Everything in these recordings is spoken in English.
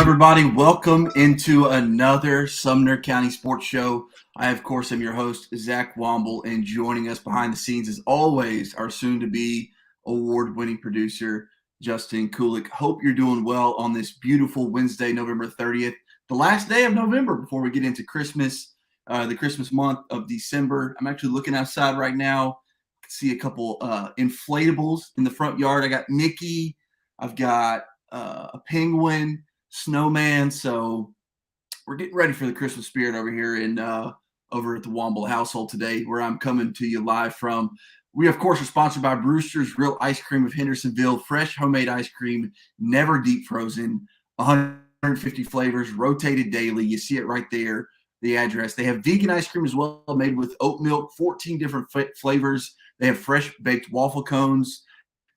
everybody? Welcome into another Sumner County Sports Show. I, of course, am your host, Zach Womble, and joining us behind the scenes, as always, our soon-to-be award-winning producer, Justin Kulik. Hope you're doing well on this beautiful Wednesday, November 30th, the last day of November before we get into Christmas, the Christmas month of December. I'm actually looking outside right now. I can see a couple inflatables in the front yard. I got Mickey. I've got a penguin, snowman. So we're getting ready for the Christmas spirit over here in over at the Womble household today, where I'm coming to you live from. We, of course, are sponsored by Brewster's Real Ice Cream of Hendersonville. Fresh homemade ice cream, never deep frozen, 150 flavors, rotated daily. You see it right there, the address. They have vegan ice cream as well, made with oat milk, 14 different flavors. They have fresh baked waffle cones.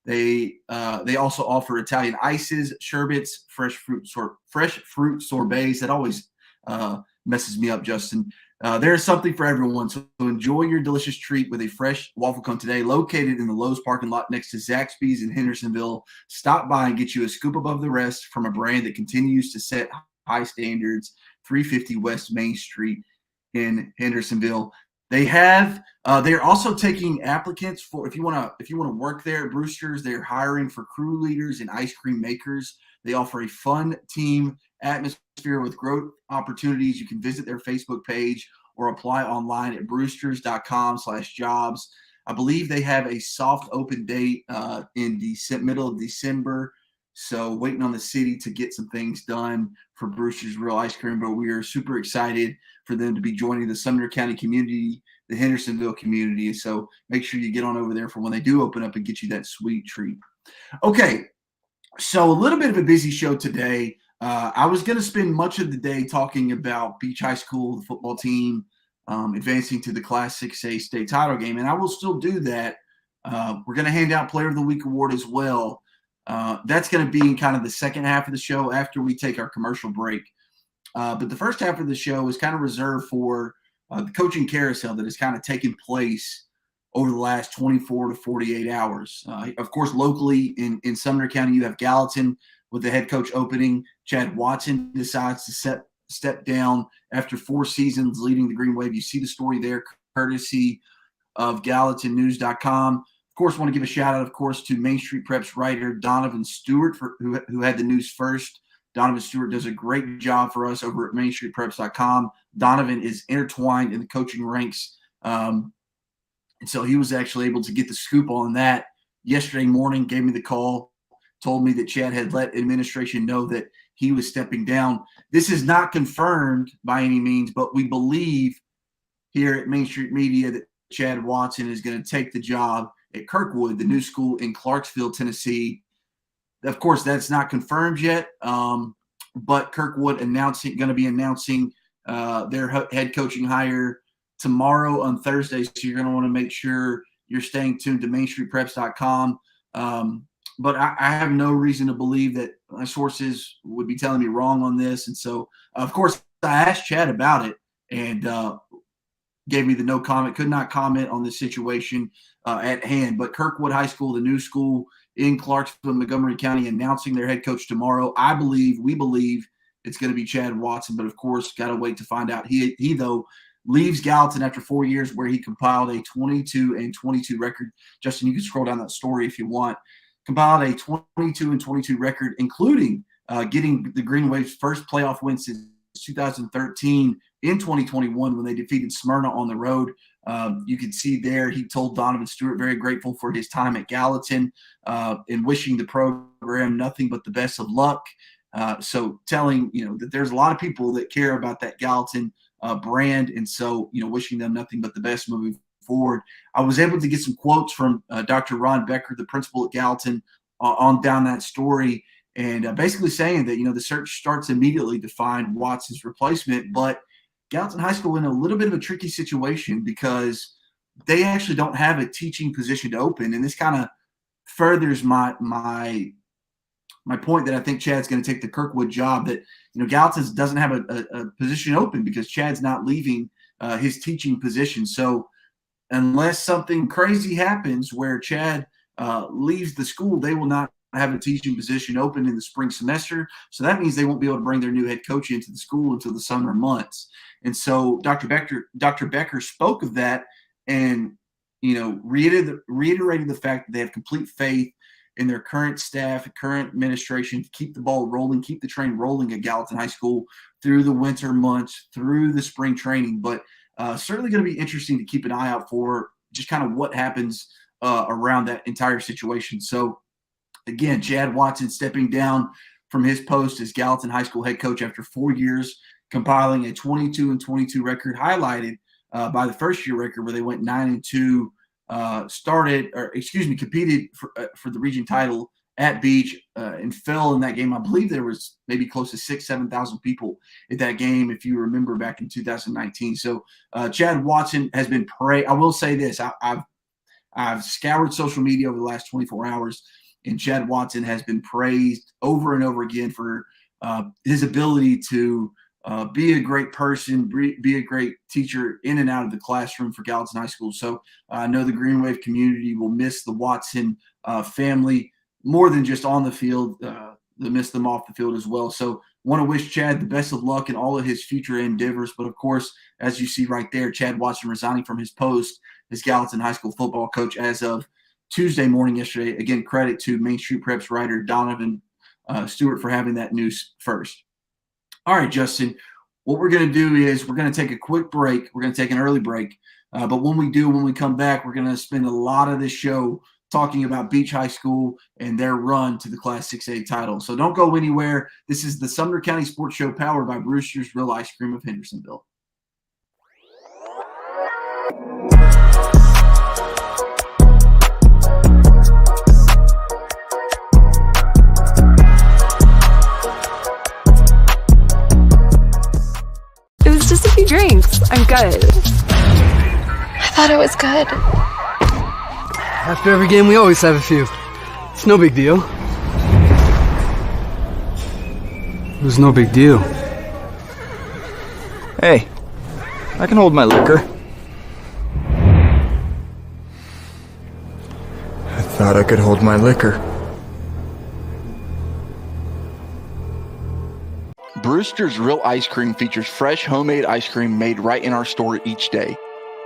They also offer Italian ices, sherbets, fresh fruit sorbets. That always messes me up, Justin. There's something for everyone. So enjoy your delicious treat with a fresh waffle cone today, located in the Lowe's parking lot next to Zaxby's in Hendersonville. Stop by and get you a scoop above the rest from a brand that continues to set high standards. 350 West Main Street in Hendersonville. They're also taking applicants for if you want to work there at Brewster's. They're hiring for crew leaders and ice cream makers. They offer a fun team atmosphere with growth opportunities. You can visit their Facebook page or apply online at brewsters.com/jobs. I believe they have a soft open date in the middle of December. So waiting on the city to get some things done for Brewster's Real Ice Cream, but we are super excited for them to be joining the Sumner County community, the Hendersonville community. So make sure you get on over there for when they do open up and get you that sweet treat. Okay, so a little bit of a busy show today. I was going to spend much of the day talking about Beach High School, the football team, advancing to the Class 6A state title game, and I will still do that. We're going to hand out Player of the Week award as well. That's going to be in kind of the second half of the show after we take our commercial break. But the first half of the show is kind of reserved for the coaching carousel that has kind of taken place over the last 24 to 48 hours. Of course, locally in Sumner County, you have Gallatin with the head coach opening. Chad Watson decides to step down after 4 seasons leading the Green Wave. You see the story there, courtesy of GallatinNews.com. Of course, want to give a shout out, of course, to Main Street Prep's writer Donovan Stewart, who had the news first. Donovan Stewart does a great job for us over at MainStreetPreps.com. Donovan is intertwined in the coaching ranks, and so he was actually able to get the scoop on that yesterday morning. Gave me the call, told me that Chad had let administration know that he was stepping down. This is not confirmed by any means, but we believe here at Main Street Media that Chad Watson is going to take the job at Kirkwood, the new school in Clarksville, Tennessee. Of course, that's not confirmed yet, but Kirkwood going to be announcing their head coaching hire tomorrow on Thursday. So you're going to want to make sure you're staying tuned to MainStreetPreps.com. But I have no reason to believe that my sources would be telling me wrong on this. And so, of course, I asked Chad about it and gave me the no comment, could not comment on the situation at hand. But Kirkwood High School, the new school in Clarksville, Montgomery County, announcing their head coach tomorrow. We believe it's going to be Chad Watson, but of course, got to wait to find out. He though leaves Gallatin after 4 years, where he compiled a 22-22 record. Justin, you can scroll down that story if you want. Compiled a 22-22 record, including getting the Green Wave's first playoff win since 2013 in 2021 when they defeated Smyrna on the road. You can see there he told Donovan Stewart very grateful for his time at Gallatin and wishing the program nothing but the best of luck. So telling, that there's a lot of people that care about that Gallatin brand. And so, wishing them nothing but the best moving forward. I was able to get some quotes from Dr. Ron Becker, the principal at Gallatin, on down that story. And basically saying that, the search starts immediately to find Watson's replacement. But Gallatin High School in a little bit of a tricky situation because they actually don't have a teaching position to open. And this kind of furthers my point that I think Chad's going to take the Kirkwood job, that, Gallatin doesn't have a position open because Chad's not leaving his teaching position. So unless something crazy happens where Chad leaves the school, they will not have a teaching position open in the spring semester. So that means they won't be able to bring their new head coach into the school until the summer months. And so Dr. Becker spoke of that and, reiterated the fact that they have complete faith in their current staff, current administration to keep the ball rolling, keep the train rolling at Gallatin High School through the winter months, through the spring training. But certainly going to be interesting to keep an eye out for just kind of what happens around that entire situation. So, again, Chad Watson stepping down from his post as Gallatin High School head coach after 4 years, compiling a 22-22 record, highlighted by the first-year record where they went 9-2, competed for the region title at Beach and fell in that game. I believe there was maybe close to 7,000 people at that game, if you remember, back in 2019. So Chad Watson has been I will say this. I've scoured social media over the last 24 hours, and Chad Watson has been praised over and over again for his ability to be a great person, be a great teacher in and out of the classroom for Gallatin High School. So I know the Green Wave community will miss the Watson family more than just on the field. They miss them off the field as well. So want to wish Chad the best of luck in all of his future endeavors. But, of course, as you see right there, Chad Watson resigning from his post as Gallatin High School football coach as of Tuesday morning yesterday. Again, credit to Main Street Preps writer Donovan Stewart for having that news first. All right, Justin, what we're going to do is we're going to take a quick break. We're going to take an early break. But when we come back, we're going to spend a lot of this show talking about Beach High School and their run to the Class 6A title. So don't go anywhere. This is the Sumner County Sports Show powered by Brewster's Real Ice Cream of Hendersonville. It was just a few drinks. I'm good. I thought it was good. After every game, we always have a few. It's no big deal. It was no big deal. Hey, I can hold my liquor. I thought I could hold my liquor. Brewster's Real Ice Cream features fresh homemade ice cream made right in our store each day.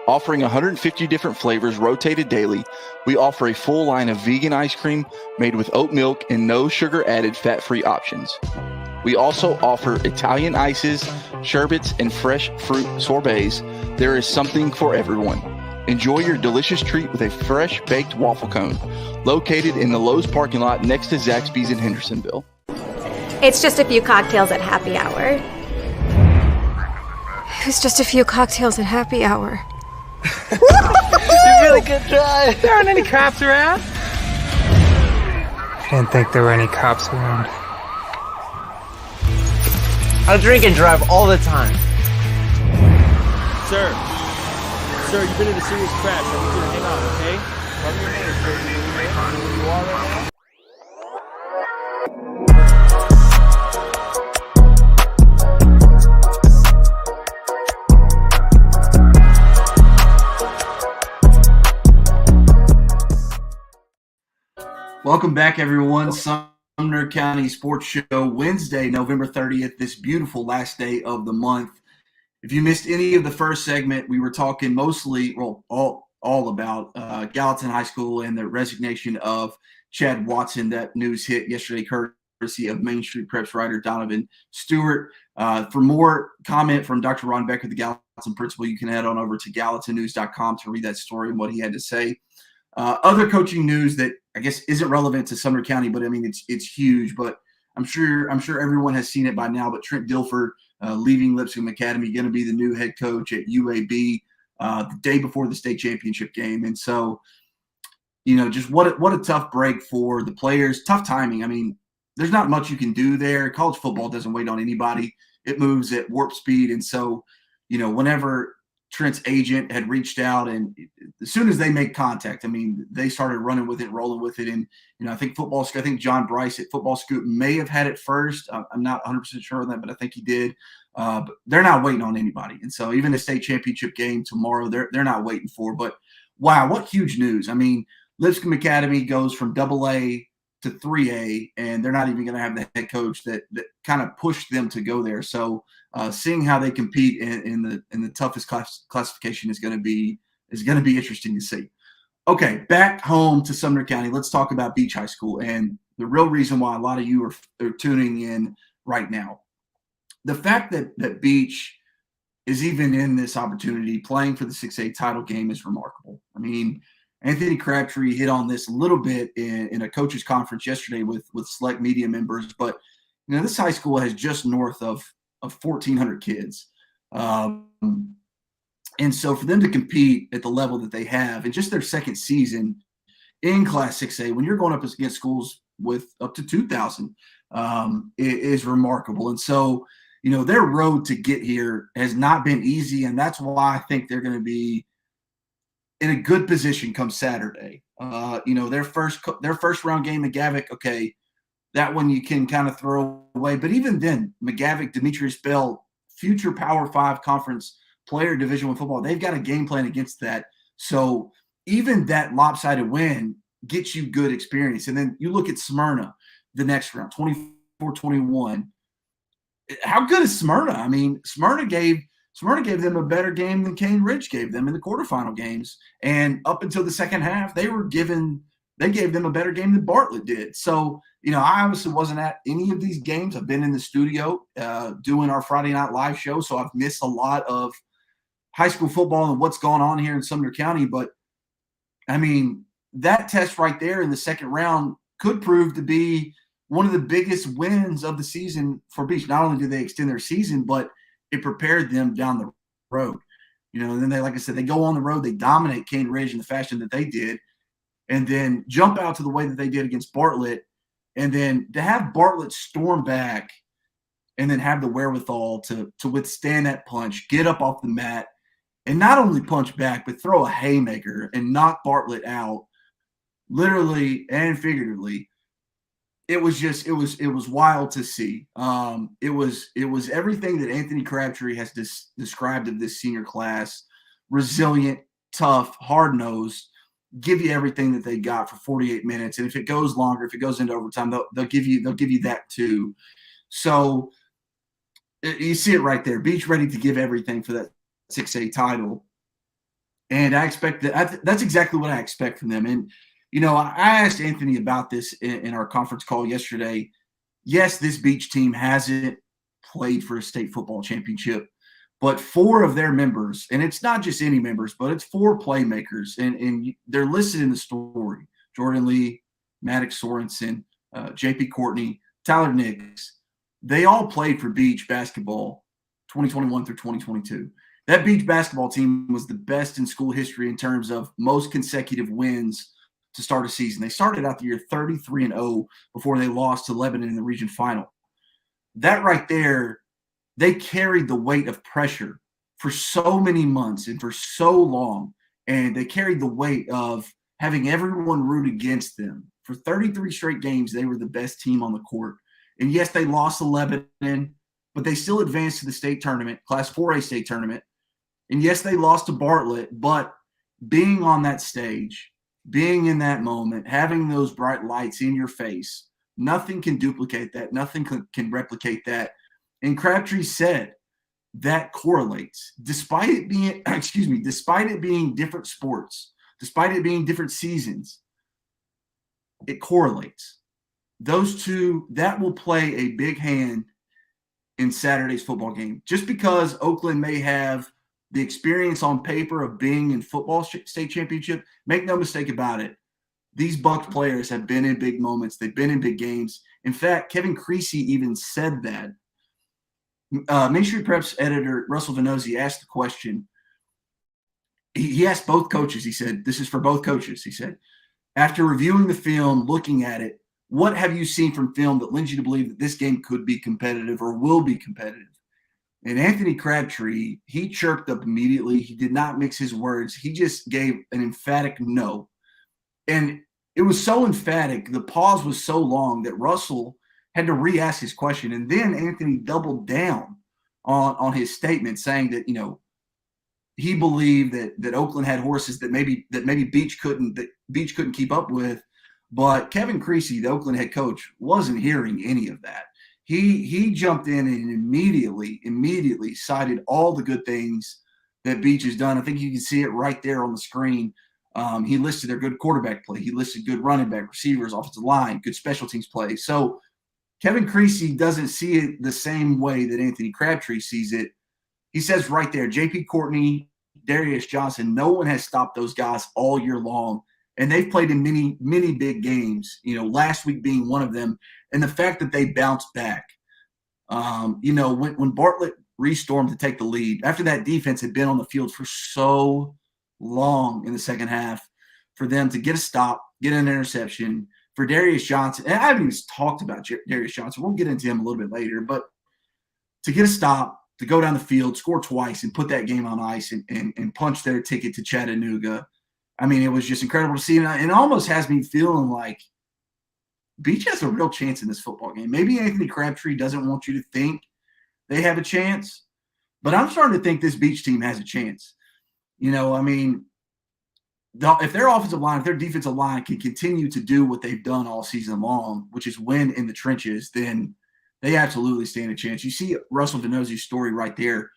Offering 150 different flavors rotated daily, we offer a full line of vegan ice cream made with oat milk and no sugar added fat-free options. We also offer Italian ices, sherbets, and fresh fruit sorbets. There is something for everyone. Enjoy your delicious treat with a fresh baked waffle cone located in the Lowe's parking lot next to Zaxby's in Hendersonville. It's just a few cocktails at happy hour. It was just a few cocktails at happy hour. You really good try. There aren't any cops around. I didn't think there were any cops around. I drink and drive all the time. Sir, you've been in a serious crash. I need you to hang on, okay? Tell me your name, sir. Do you know where you are right now? Welcome back, everyone. Sumner County Sports Show, Wednesday, November 30th, this beautiful last day of the month. If you missed any of the first segment, we were talking mostly, all about Gallatin High School and the resignation of Chad Watson. That news hit yesterday, courtesy of Main Street Preps writer Donovan Stewart. For more comment from Dr. Ron Becker, the Gallatin principal, you can head on over to gallatinnews.com to read that story and what he had to say. Other coaching news that I guess isn't relevant to Sumner County, but I mean it's huge. But I'm sure everyone has seen it by now. But Trent Dilfer leaving Lipscomb Academy, going to be the new head coach at UAB the day before the state championship game. And so, just what a tough break for the players. Tough timing. I mean, there's not much you can do there. College football doesn't wait on anybody. It moves at warp speed. And so, whenever Trent's agent had reached out, and as soon as they made contact, I mean, they started running with it, rolling with it. And, I think John Bryce at Football Scoop may have had it first. I'm not 100% sure on that, but I think he did. But they're not waiting on anybody. And so even the state championship game tomorrow, they're not waiting for. But, wow, what huge news. I mean, Lipscomb Academy goes from AA to 3A, and they're not even going to have the head coach that kind of pushed them to go there. So seeing how they compete in the toughest classification is going to be interesting to see. Okay, back home to Sumner County. Let's talk about Beach High School and the real reason why a lot of you are tuning in right now. The fact that Beach is even in this opportunity playing for the 6A title game is remarkable. I mean, Anthony Crabtree hit on this a little bit in a coaches conference yesterday with select media members, but this high school has just north of 1,400 kids. And so for them to compete at the level that they have in just their second season in Class 6A, when you're going up against schools with up to 2,000, is remarkable. And so, their road to get here has not been easy, and that's why I think they're going to be in a good position come Saturday. Their first round game, McGavick, okay, that one you can kind of throw away. But even then, McGavick, Demetrius Bell, future Power 5 conference player, Division I football, they've got a game plan against that. So even that lopsided win gets you good experience. And then you look at Smyrna the next round, 24-21. How good is Smyrna? I mean, Smyrna gave them a better game than Cane Ridge gave them in the quarterfinal games. And up until the second half, they gave them a better game than Bartlett did. So, I obviously wasn't at any of these games. I've been in the studio doing our Friday Night Live show, so I've missed a lot of high school football and what's going on here in Sumner County. But, I mean, that test right there in the second round could prove to be one of the biggest wins of the season for Beach. Not only did they extend their season, but it prepared them down the road. And then they, like I said, they go on the road, they dominate Cane Ridge in the fashion that they did, and then jump out to the way that they did against Bartlett. And then to have Bartlett storm back and then have the wherewithal to withstand that punch, get up off the mat, and not only punch back, but throw a haymaker and knock Bartlett out, literally and figuratively. It was wild to see. It was everything that Anthony Crabtree has described of this senior class: resilient, tough, hard-nosed, give you everything that they got for 48 minutes. And if it goes longer, if it goes into overtime, they'll give you that too. So you see it right there. Beach ready to give everything for that 6A title. And I expect that's exactly what I expect from them. And, I asked Anthony about this in our conference call yesterday. Yes, this Beach team hasn't played for a state football championship, but 4 of their members, and it's not just any members, but it's 4 playmakers, and they're listed in the story: Jordan Lee, Maddox Sorensen, JP Courtney, Tyler Nix. They all played for Beach basketball 2021 through 2022. That Beach basketball team was the best in school history in terms of most consecutive wins to start a season. They started out the year 33-0 before they lost to Lebanon in the region final. That right there, they carried the weight of pressure for so many months and for so long, and they carried the weight of having everyone root against them. For 33 straight games, they were the best team on the court. And yes, they lost to Lebanon, but they still advanced to the state tournament, Class 4A state tournament. And yes, they lost to Bartlett, but being on that stage, being in that moment, having those bright lights in your face, nothing can duplicate that. Nothing can replicate that. And Crabtree said that correlates, despite it being different sports, despite it being different seasons, it correlates. Those two, that will play a big hand in Saturday's football game. Just because Oakland may have the experience on paper of being in football state championship, make no mistake about it, these Bucs players have been in big moments. They've been in big games. In fact, Kevin Creasy even said that. Main Street Prep's editor, Russell Venozzi, asked the question. He asked both coaches. He said, this is for both coaches. He said, after reviewing the film, looking at it, what have you seen from film that lends you to believe that this game could be competitive or will be competitive? And Anthony Crabtree, he chirped up immediately. He did not mix his words. He just gave an emphatic no. And it was so emphatic, the pause was so long that Russell had to re-ask his question. And then Anthony doubled down on his statement, saying that, he believed that Oakland had horses that maybe Beach couldn't keep up with. But Kevin Creasy, the Oakland head coach, wasn't hearing any of that. He jumped in and immediately cited all the good things that Beach has done. I think you can see it right there on the screen. He listed their good quarterback play. He listed good running back, receivers, offensive line, good special teams play. So Kevin Creasy doesn't see it the same way that Anthony Crabtree sees it. He says right there, J.P. Courtney, Darius Johnson, no one has stopped those guys all year long. And they've played in many, many big games, last week being one of them. And the fact that they bounced back, when Bartlett restormed to take the lead, after that defense had been on the field for so long in the second half, for them to get a stop, get an interception, for Darius Johnson, and I haven't even talked about Darius Johnson. We'll get into him a little bit later, but to get a stop, to go down the field, score twice, and put that game on ice and punch their ticket to Chattanooga, I mean, it was just incredible to see. And it almost has me feeling like Beach has a real chance in this football game. Maybe Anthony Crabtree doesn't want you to think they have a chance, but I'm starting to think this Beach team has a chance. If their offensive line, if their defensive line can continue to do what they've done all season long, which is win in the trenches, then they absolutely stand a chance. You see Russell Venozzi's story right there.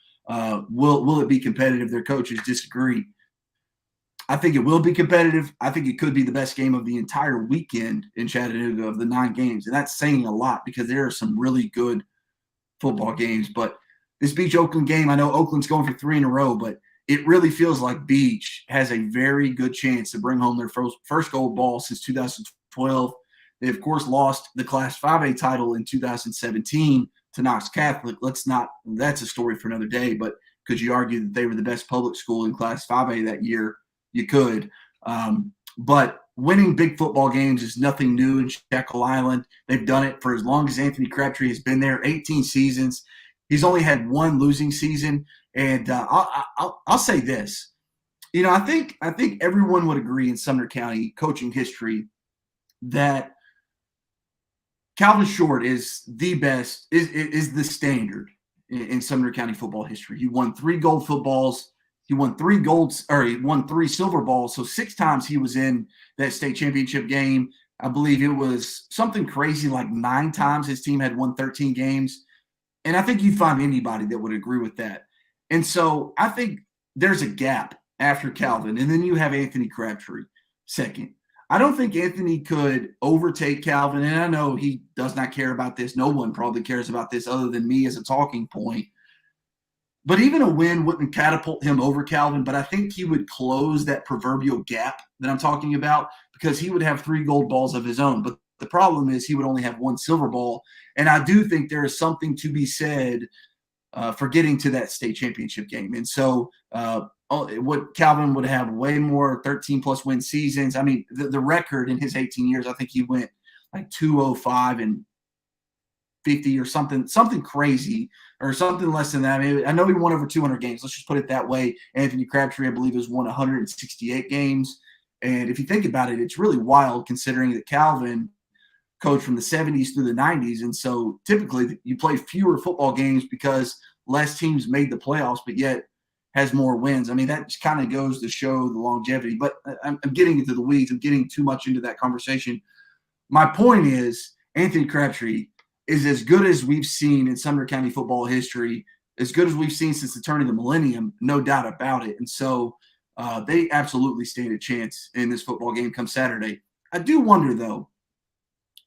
Will it be competitive? Their coaches disagree. I think it will be competitive. I think it could be the best game of the entire weekend in Chattanooga of the 9 games. And that's saying a lot because there are some really good football games. But this Beach Oakland game, I know Oakland's going for 3 in a row, but it really feels like Beach has a very good chance to bring home their first gold ball since 2012. They, of course, lost the Class 5A title in 2017 to Knox Catholic. That's a story for another day, but could you argue that they were the best public school in Class 5A that year? You could. But winning big football games is nothing new in Jekyll Island. They've done it for as long as Anthony Crabtree has been there, 18 seasons. He's only had 1 losing season. And I'll say this. I think everyone would agree in Sumner County coaching history that Calvin Short is the best, is the standard in Sumner County football history. He won 3 gold footballs. He won 3 he won 3 silver balls. So 6 times he was in that state championship game. I believe it was something crazy like 9 times his team had won 13 games. And I think you'd find anybody that would agree with that. And so I think there's a gap after Calvin. And then you have Anthony Crabtree second. I don't think Anthony could overtake Calvin. And I know he does not care about this. No one probably cares about this other than me as a talking point. But even a win wouldn't catapult him over Calvin, but I think he would close that proverbial gap that I'm talking about because he would have 3 gold balls of his own. But the problem is he would only have 1 silver ball. And I do think there is something to be said for getting to that state championship game. And so what Calvin would have way more 13-plus win seasons. I mean, the record in his 18 years, I think he went like 205 and 50 or something crazy or something less than that. I know he won over 200 games. Let's just put it that way. Anthony Crabtree, I believe, has won 168 games. And if you think about it, it's really wild considering that Calvin coached from the 70s through the 90s. And so typically you play fewer football games because less teams made the playoffs, but yet has more wins. I mean, that just kind of goes to show the longevity. But I'm getting into the weeds. I'm getting too much into that conversation. My point is Anthony Crabtree is as good as we've seen in Sumner County football history, as good as we've seen since the turn of the millennium, no doubt about it. And so they absolutely stand a chance in this football game come Saturday. I do wonder, though,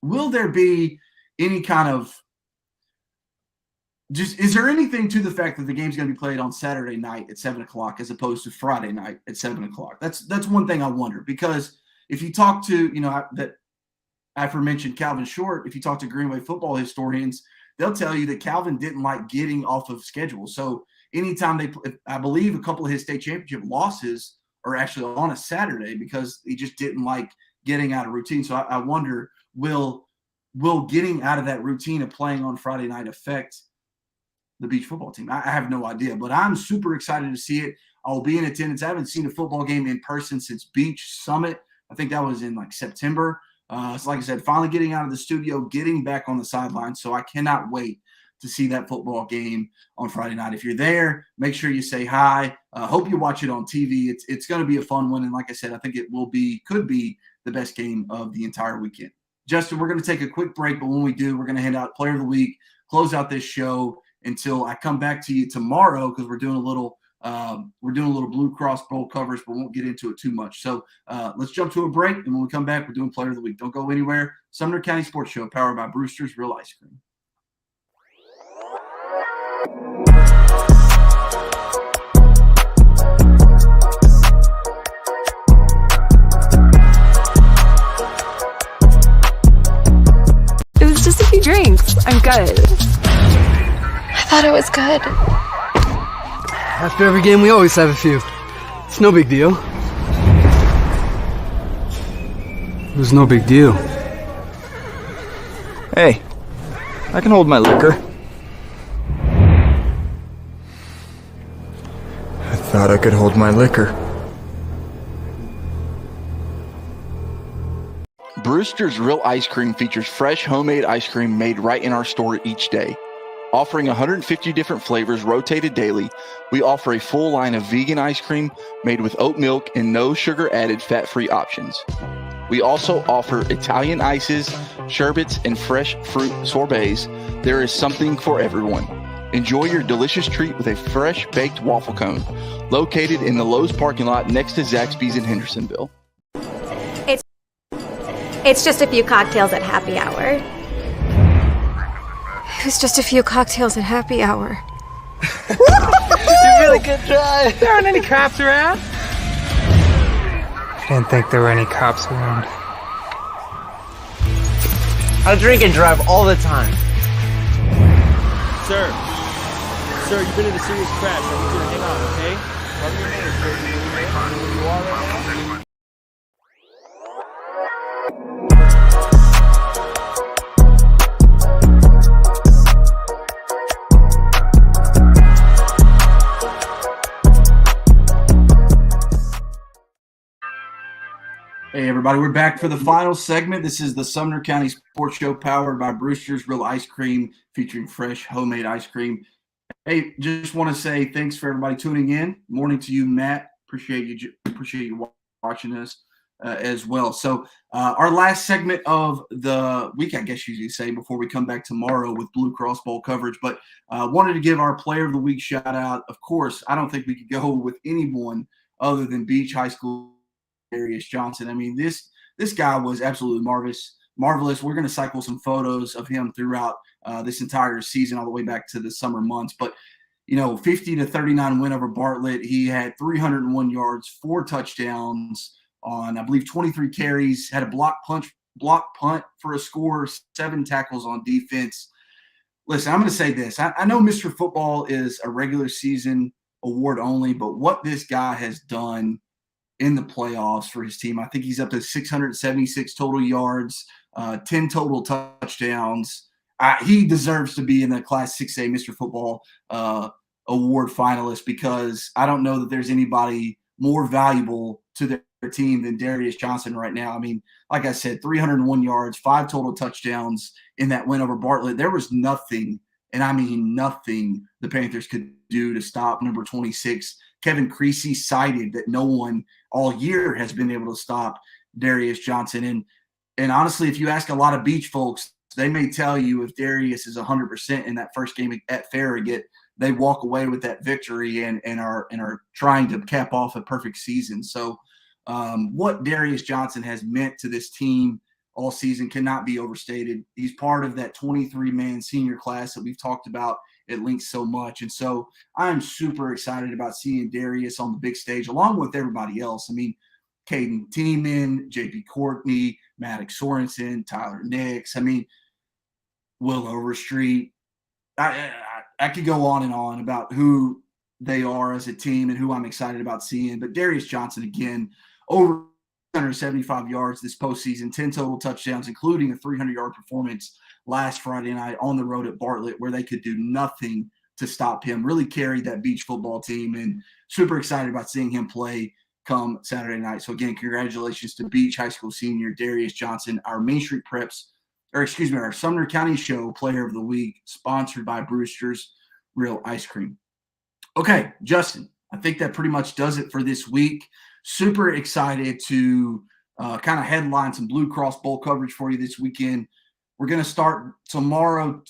will there be any kind of is there anything to the fact that the game's going to be played on Saturday night at 7 o'clock as opposed to Friday night at 7 o'clock? That's one thing I wonder, because if you talk to, that aforementioned Calvin Short, if you talk to Greenway football historians, they'll tell you that Calvin didn't like getting off of schedule. So anytime I believe a couple of his state championship losses are actually on a Saturday because he just didn't like getting out of routine. So I wonder, will getting out of that routine of playing on Friday night affect the Beach football team? I have no idea, but I'm super excited to see it. I'll be in attendance. I haven't seen a football game in person since Beach Summit. I think that was in like September. So like I said, finally getting out of the studio, getting back on the sideline. So I cannot wait to see that football game on Friday night. If you're there, make sure you say hi. Hope you watch it on TV. It's going to be a fun one, and like I said, I think it could be the best game of the entire weekend. Justin, we're going to take a quick break, but when we do, we're going to hand out Player of the Week, close out this show until I come back to you tomorrow because we're doing a little Blue Cross Bowl coverage, but won't get into it too much. So let's jump to a break, and when we come back, we're doing Player of the Week. Don't go anywhere. Sumner County Sports Show, powered by Brewster's Real Ice Cream. It was just a few drinks. I'm good. I thought it was good. After every game, we always have a few. It's no big deal. It was no big deal. Hey, I can hold my liquor. I thought I could hold my liquor. Brewster's Real Ice Cream features fresh homemade ice cream made right in our store each day. Offering 150 different flavors rotated daily, we offer a full line of vegan ice cream made with oat milk and no sugar added fat-free options. We also offer Italian ices, sherbets, and fresh fruit sorbets. There is something for everyone. Enjoy your delicious treat with a fresh baked waffle cone located in the Lowe's parking lot next to Zaxby's in Hendersonville. It's just a few cocktails at happy hour. It was just a few cocktails at happy hour. You really good try. There aren't any cops around. I didn't think there were any cops around. I drink and drive all the time. Sir, you've been in a serious crash. I need you to hang on, okay? Cover your name, sir. Do you know where you are right now? Hey, everybody, we're back for the final segment. This is the Sumner County Sports Show powered by Brewster's Real Ice Cream, featuring fresh homemade ice cream. Hey, just want to say thanks for everybody tuning in. Morning to you, Matt. Appreciate you watching us as well. So our last segment of the week, I guess you could say, before we come back tomorrow with Blue Cross Bowl coverage. But wanted to give our Player of the Week shout out. Of course, I don't think we could go with anyone other than Beach High School Darius Johnson. I mean, this guy was absolutely marvelous. We're going to cycle some photos of him throughout this entire season, all the way back to the summer months. But 50-39 win over Bartlett. He had 301 yards, 4 touchdowns on, I believe, 23 carries. Had a block punt for a score, 7 tackles on defense. Listen, I'm going to say this. I know Mr. Football is a regular season award only, but what this guy has done in the playoffs for his team. I think he's up to 676 total yards, 10 total touchdowns. He deserves to be in the Class 6A Mr. Football award finalist, because I don't know that there's anybody more valuable to their team than Darius Johnson right now. I mean, like I said, 301 yards, 5 total touchdowns in that win over Bartlett. There was nothing, and I mean nothing, the Panthers could do to stop number 26. Kevin Creasy cited that no one all year has been able to stop Darius Johnson. And honestly, if you ask a lot of Beach folks, they may tell you if Darius is 100% in that first game at Farragut, they walk away with that victory and are trying to cap off a perfect season. So what Darius Johnson has meant to this team all season cannot be overstated. He's part of that 23-man senior class that we've talked about at length so much. And so I'm super excited about seeing Darius on the big stage along with everybody else. I mean, Caden Tiemann, JP Courtney, Maddox Sorensen, Tyler Nix. I mean, Will Overstreet. I could go on and on about who they are as a team and who I'm excited about seeing. But Darius Johnson, again, over 175 yards this postseason, 10 total touchdowns, including a 300-yard performance last Friday night on the road at Bartlett, where they could do nothing to stop him. Really carried that Beach football team, and super excited about seeing him play come Saturday night. So again, congratulations to Beach High School senior Darius Johnson, our Main Street Preps our Sumner County Show Player of the Week, sponsored by Brewster's Real Ice Cream. Okay, Justin, I think that pretty much does it for this week. Super excited to kind of headline some Blue Cross Bowl coverage for you this weekend. We're going to start tomorrow,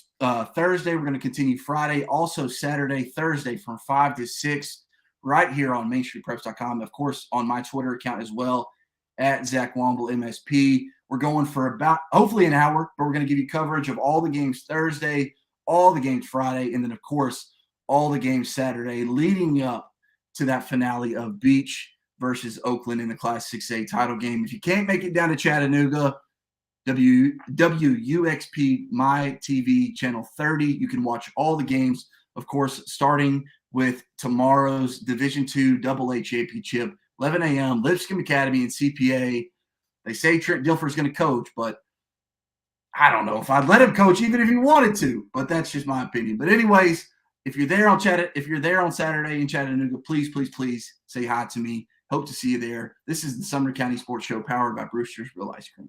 Thursday. We're going to continue Friday, also Saturday, Thursday from 5 to 6 right here on MainStreetPreps.com. Of course, on my Twitter account as well, at Zach Womble MSP. We're going for about hopefully an hour, but we're going to give you coverage of all the games Thursday, all the games Friday, and then, of course, all the games Saturday leading up to that finale of Beach versus Oakland in the Class 6A title game. If you can't make it down to Chattanooga, WUXP My TV channel 30. You can watch all the games, of course, starting with tomorrow's Division II AA championship, 11 a.m., Lipscomb Academy and CPA. They say Trent Dilfer is going to coach, but I don't know if I'd let him coach even if he wanted to, but that's just my opinion. But anyways, if you're there on Saturday in Chattanooga, please say hi to me. Hope to see you there. This is the Sumner County Sports Show powered by Brewster's Real Ice Cream.